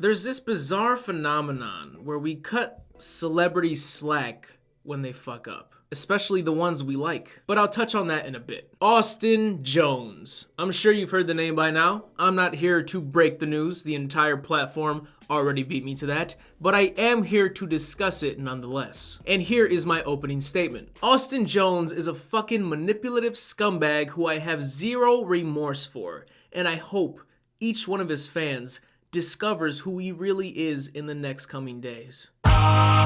There's this bizarre phenomenon where we cut celebrities slack when they fuck up, especially the ones we like. But I'll touch on that in a bit. Austin Jones. I'm sure you've heard the name by now. I'm not here to break the news. The entire platform already beat me to that, but I am here to discuss it nonetheless. And here is my opening statement. Austin Jones is a fucking manipulative scumbag who I have zero remorse for, and I hope each one of his fans discovers who he really is in the next coming days.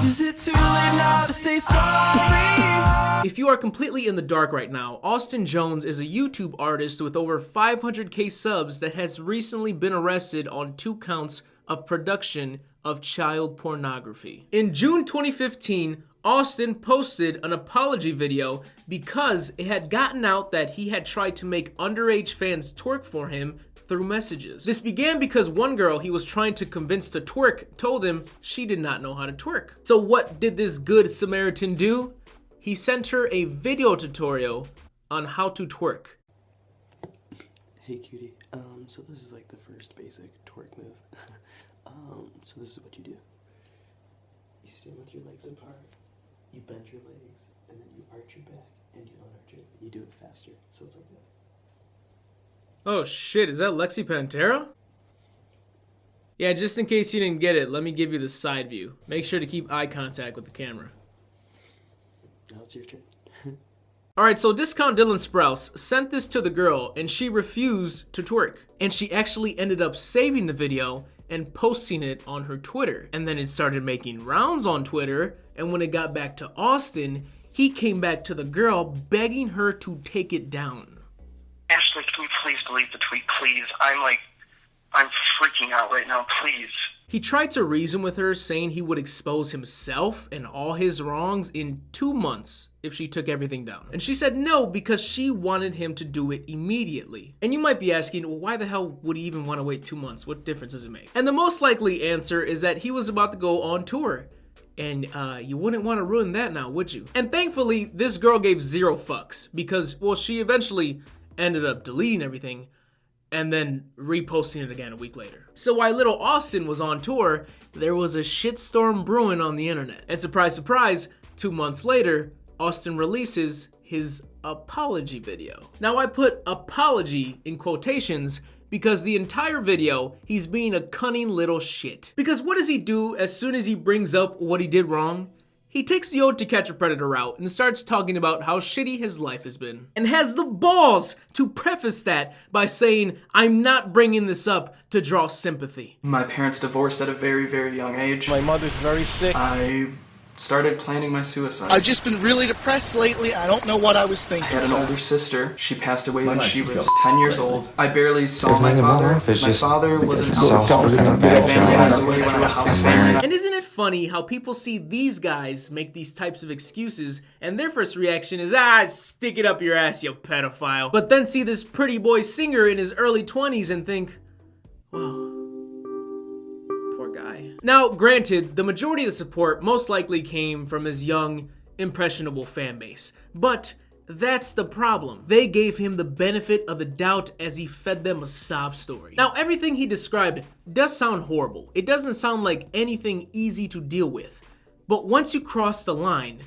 Is it too late now to say sorry? If you are completely in the dark right now, Austin Jones is a YouTube artist with over 500k subs that has recently been arrested on 2 counts of production of child pornography. In June 2015, Austin posted an apology video because it had gotten out that he had tried to make underage fans twerk for him through messages. This began because one girl he was trying to convince to twerk told him she did not know how to twerk. So what did this good Samaritan do? He sent her a video tutorial on how to twerk. Hey cutie, so this is like the first basic twerk move. So this is what you do. You stand with your legs apart, you bend your legs, and then you arch your back, and you unarch it. You do it faster, so it's like this. Oh shit, is that Lexi Pantera? Yeah, just in case you didn't get it, let me give you the side view. Make sure to keep eye contact with the camera. Now it's your turn. Alright, so Discount Dylan Sprouse sent this to the girl and she refused to twerk. And she actually ended up saving the video and posting it on her Twitter. And then it started making rounds on Twitter, and when it got back to Austin, he came back to the girl begging her to take it down. Ashley, can you please delete the tweet, please? I'm freaking out right now, please. He tried to reason with her, saying he would expose himself and all his wrongs in 2 months if she took everything down. And she said no because she wanted him to do it immediately. And you might be asking, well, why the hell would he even want to wait 2 months? What difference does it make? And the most likely answer is that he was about to go on tour. And you wouldn't want to ruin that now, would you? And thankfully, this girl gave 0 fucks because, well, she eventually ended up deleting everything and then reposting it again a week later. So while little Austin was on tour, there was a shitstorm brewing on the internet. And surprise, surprise, 2 months later, Austin releases his apology video. Now I put apology in quotations because the entire video, he's being a cunning little shit. Because what does he do as soon as he brings up what he did wrong? He takes the Ode to Catch a Predator route and starts talking about how shitty his life has been. And has the balls to preface that by saying, I'm not bringing this up to draw sympathy. My parents divorced at a very, very young age. My mother's very sick. I started planning my suicide. I've just been really depressed lately. I don't know what I was thinking. I had an older sister. She passed away when she was 10 years old. I barely saw my father. My father was an alcoholic. My family passed away when I was house family. And isn't it funny how people see these guys make these types of excuses and their first reaction is, stick it up your ass, you pedophile. But then see this pretty boy singer in his early 20s and think, wow. Now, granted, the majority of the support most likely came from his young, impressionable fan base. But that's the problem. They gave him the benefit of the doubt as he fed them a sob story. Now, everything he described does sound horrible. It doesn't sound like anything easy to deal with. But once you cross the line,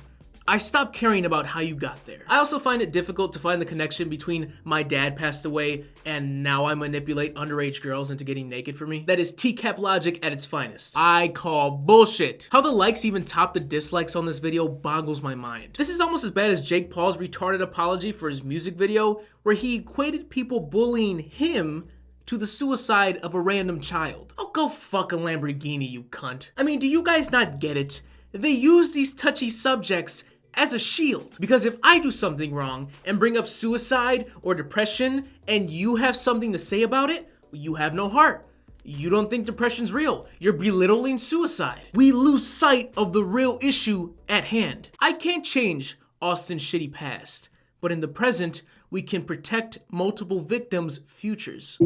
I stopped caring about how you got there. I also find it difficult to find the connection between my dad passed away and now I manipulate underage girls into getting naked for me. That is TCAP logic at its finest. I call bullshit. How the likes even top the dislikes on this video boggles my mind. This is almost as bad as Jake Paul's retarded apology for his music video, where he equated people bullying him to the suicide of a random child. Oh, go fuck a Lamborghini, you cunt. I mean, do you guys not get it? They use these touchy subjects as a shield. Because if I do something wrong and bring up suicide or depression and you have something to say about it, you have no heart. You don't think depression's real. You're belittling suicide. We lose sight of the real issue at hand. I can't change Austin's shitty past, but in the present, we can protect multiple victims' futures.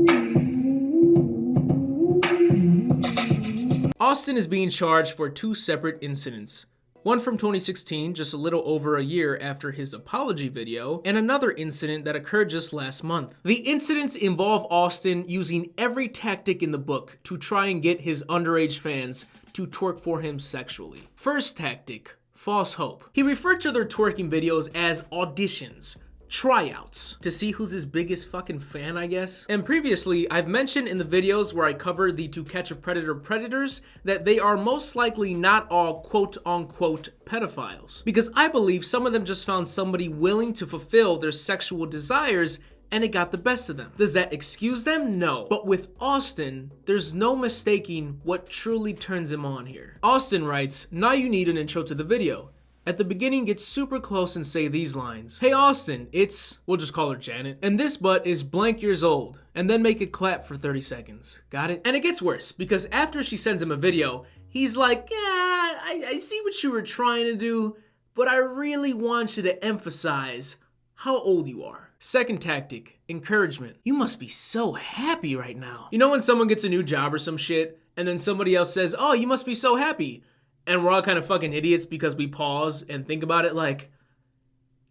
Austin is being charged for 2 separate incidents. One from 2016, just a little over a year after his apology video, and another incident that occurred just last month. The incidents involve Austin using every tactic in the book to try and get his underage fans to twerk for him sexually. First tactic, false hope. He referred to their twerking videos as auditions, tryouts, to see who's his biggest fucking fan, I guess. And previously, I've mentioned in the videos where I covered the To Catch a Predator predators that they are most likely not all quote-unquote pedophiles, because I believe some of them just found somebody willing to fulfill their sexual desires and it got the best of them. Does that excuse them? No. But with Austin, there's no mistaking what truly turns him on here. Austin writes, "Now you need an intro to the video. At the beginning, get super close and say these lines. Hey Austin, it's," we'll just call her Janet, "and this butt is blank years old," and then make it clap for 30 seconds. Got it? And it gets worse, because after she sends him a video, he's like, "Yeah, I see what you were trying to do, but I really want you to emphasize how old you are." Second tactic, encouragement. "You must be so happy right now." You know when someone gets a new job or some shit, and then somebody else says, "Oh, you must be so happy." And we're all kind of fucking idiots because we pause and think about it like,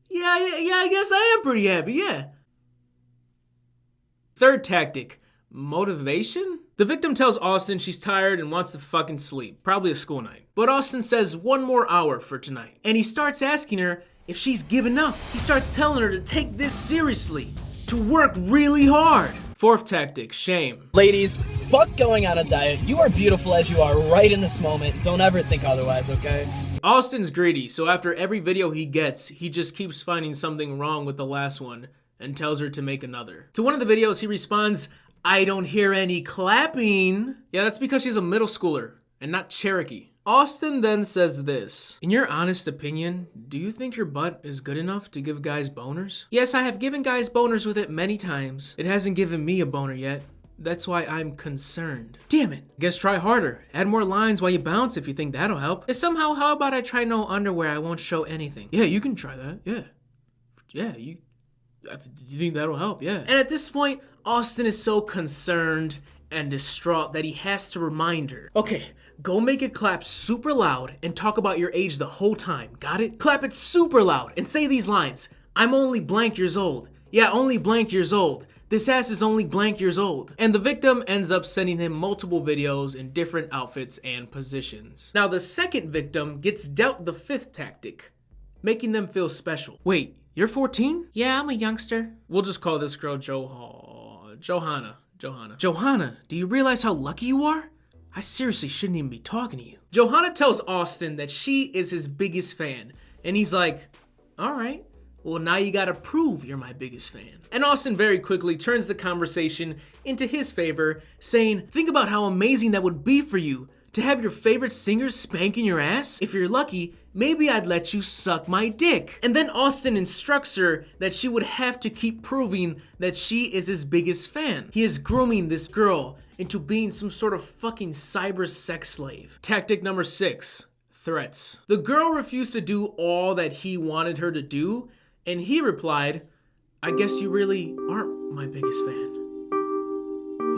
yeah, I guess I am pretty happy, yeah. Third tactic, motivation? The victim tells Austin she's tired and wants to fucking sleep, probably a school night. But Austin says 1 more hour for tonight. And he starts asking her if she's given up. He starts telling her to take this seriously, to work really hard. Fourth tactic, shame. Ladies, fuck going on a diet. You are beautiful as you are right in this moment. Don't ever think otherwise, okay? Austin's greedy, so after every video he gets, he just keeps finding something wrong with the last one and tells her to make another. To one of the videos, he responds, "I don't hear any clapping." Yeah, that's because she's a middle schooler and not Cherokee. Austin then says this, "In your honest opinion, do you think your butt is good enough to give guys boners?" "Yes, I have given guys boners with it many times. It hasn't given me a boner yet. That's why I'm concerned." Damn it. Guess try harder. Add more lines while you bounce if you think that'll help. And somehow, how about I try no underwear, I won't show anything? Yeah, you can try that. Yeah, you think that'll help? Yeah. And at this point, Austin is so concerned and distraught that he has to remind her, "Okay, go make it clap super loud and talk about your age the whole time. Got it? Clap it super loud and say these lines. I'm only blank years old. Yeah, only blank years old. This ass is only blank years old." And the victim ends up sending him multiple videos in different outfits and positions. Now the second victim gets dealt the fifth tactic, making them feel special. "Wait, you're 14? Yeah, I'm a youngster." We'll just call this girl Johanna. "Johanna, do you realize how lucky you are? I seriously shouldn't even be talking to you." Johanna tells Austin that she is his biggest fan, and he's like, "All right, well now you gotta prove you're my biggest fan." And Austin very quickly turns the conversation into his favor, saying, "Think about how amazing that would be for you, to have your favorite singer spanking your ass. If you're lucky, maybe I'd let you suck my dick." And then Austin instructs her that she would have to keep proving that she is his biggest fan. He is grooming this girl into being some sort of fucking cyber sex slave. Tactic number 6, threats. The girl refused to do all that he wanted her to do, and he replied, "I guess you really aren't my biggest fan."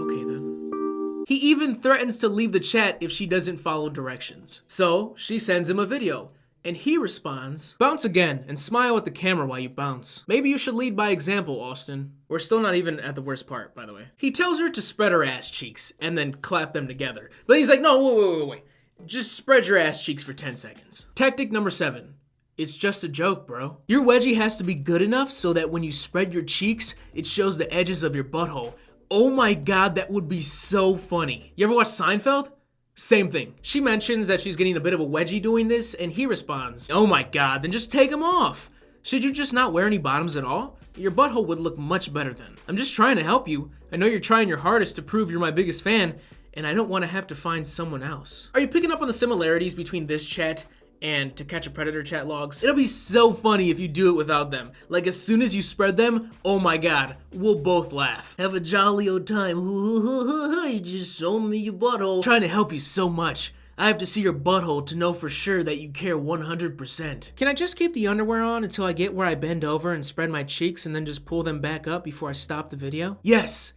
Okay then. He even threatens to leave the chat if she doesn't follow directions. So she sends him a video, and he responds, "Bounce again and smile at the camera while you bounce. Maybe you should lead by example, Austin." We're still not even at the worst part, by the way. He tells her to spread her ass cheeks and then clap them together. But he's like, "No, wait. Just spread your ass cheeks for 10 seconds. Tactic number 7. It's just a joke, bro. Your wedgie has to be good enough so that when you spread your cheeks, it shows the edges of your butthole. Oh my god, that would be so funny. You ever watch Seinfeld? Same thing. She mentions that she's getting a bit of a wedgie doing this, and he responds, "Oh my god, then just take them off. Should you just not wear any bottoms at all? Your butthole would look much better then. I'm just trying to help you. I know you're trying your hardest to prove you're my biggest fan, and I don't want to have to find someone else." Are you picking up on the similarities between this chat and To Catch a Predator chat logs? It'll be so funny if you do it without them. Like as soon as you spread them, oh my god, we'll both laugh. "Have a jolly old time. You just showed me your butthole." I'm trying to help you so much. I have to see your butthole to know for sure that you care 100%. Can I just keep the underwear on until I get where I bend over and spread my cheeks and then just pull them back up before I stop the video? Yes,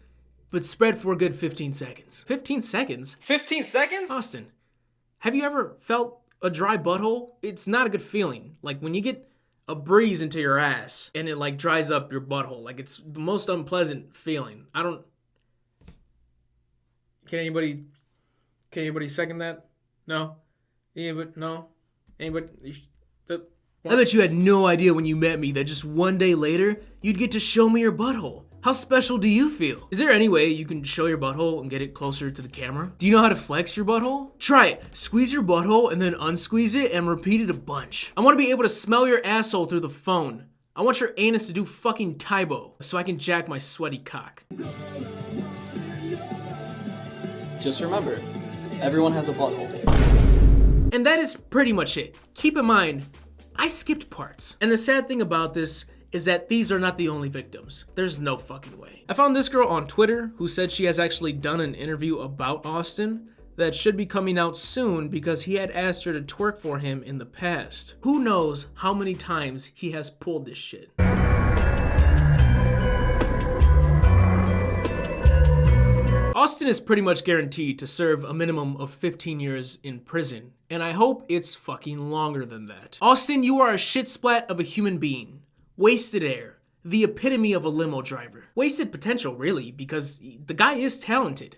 but spread for a good 15 seconds. 15 seconds? 15 seconds? Austin, have you ever felt a dry butthole, it's not a good feeling. Like when you get a breeze into your ass and it like dries up your butthole, like it's the most unpleasant feeling. Can anybody second that? No? Anybody? No? Anybody? I bet you had no idea when you met me that just one day later, you'd get to show me your butthole. How special do you feel? Is there any way you can show your butthole and get it closer to the camera? Do you know how to flex your butthole? Try it. Squeeze your butthole and then unsqueeze it and repeat it a bunch. I want to be able to smell your asshole through the phone. I want your anus to do fucking Tybo so I can jack my sweaty cock. Just remember, everyone has a butthole. And that is pretty much it. Keep in mind, I skipped parts. And the sad thing about this is that these are not the only victims. There's no fucking way. I found this girl on Twitter who said she has actually done an interview about Austin that should be coming out soon because he had asked her to twerk for him in the past. Who knows how many times he has pulled this shit. Austin is pretty much guaranteed to serve a minimum of 15 years in prison, and I hope it's fucking longer than that. Austin, you are a shit splat of a human being. Wasted air. The epitome of a limo driver. Wasted potential, really, because the guy is talented.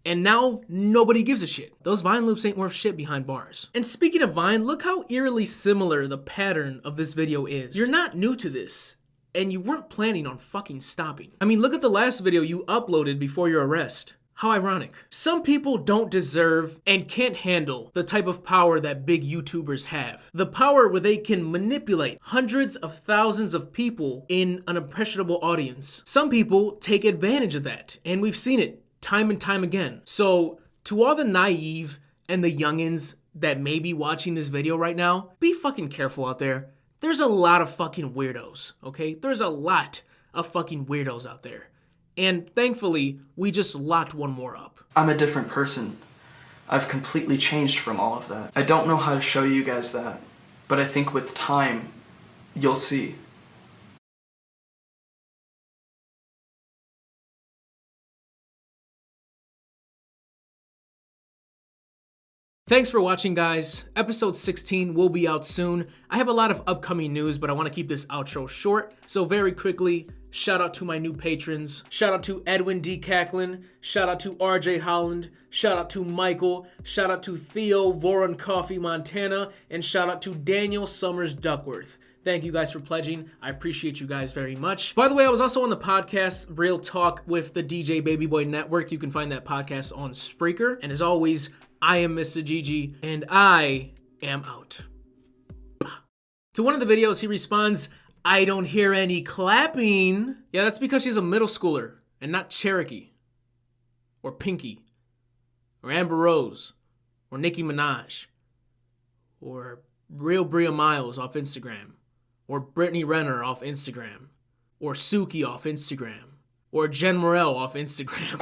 And now, nobody gives a shit. Those Vine loops ain't worth shit behind bars. And speaking of Vine, look how eerily similar the pattern of this video is. You're not new to this, and you weren't planning on fucking stopping. I mean, look at the last video you uploaded before your arrest. How ironic. Some people don't deserve and can't handle the type of power that big YouTubers have. The power where they can manipulate hundreds of thousands of people in an impressionable audience. Some people take advantage of that, and we've seen it time and time again. So, to all the naive and the youngins that may be watching this video right now, be fucking careful out there. There's a lot of fucking weirdos, okay? There's a lot of fucking weirdos out there. And thankfully, we just locked one more up. I'm a different person. I've completely changed from all of that. I don't know how to show you guys that, but I think with time, you'll see. Thanks for watching, guys. Episode 16 will be out soon. I have a lot of upcoming news, but I want to keep this outro short. So very quickly, shout out to my new patrons. Shout out to Edwin D. Cacklin. Shout out to RJ Holland. Shout out to Michael. Shout out to Theo Voron Coffee, Montana. And shout out to Daniel Summers Duckworth. Thank you guys for pledging. I appreciate you guys very much. By the way, I was also on the podcast Real Talk with the DJ Baby Boy Network. You can find that podcast on Spreaker. And as always, I am Mr. Gigi, and I am out. To one of the videos, he responds, "I don't hear any clapping." Yeah, that's because she's a middle schooler, and not Cherokee, or Pinky, or Amber Rose, or Nicki Minaj, or Real Bria Miles off Instagram, or Brittany Renner off Instagram, or Suki off Instagram, or Jen Morel off Instagram.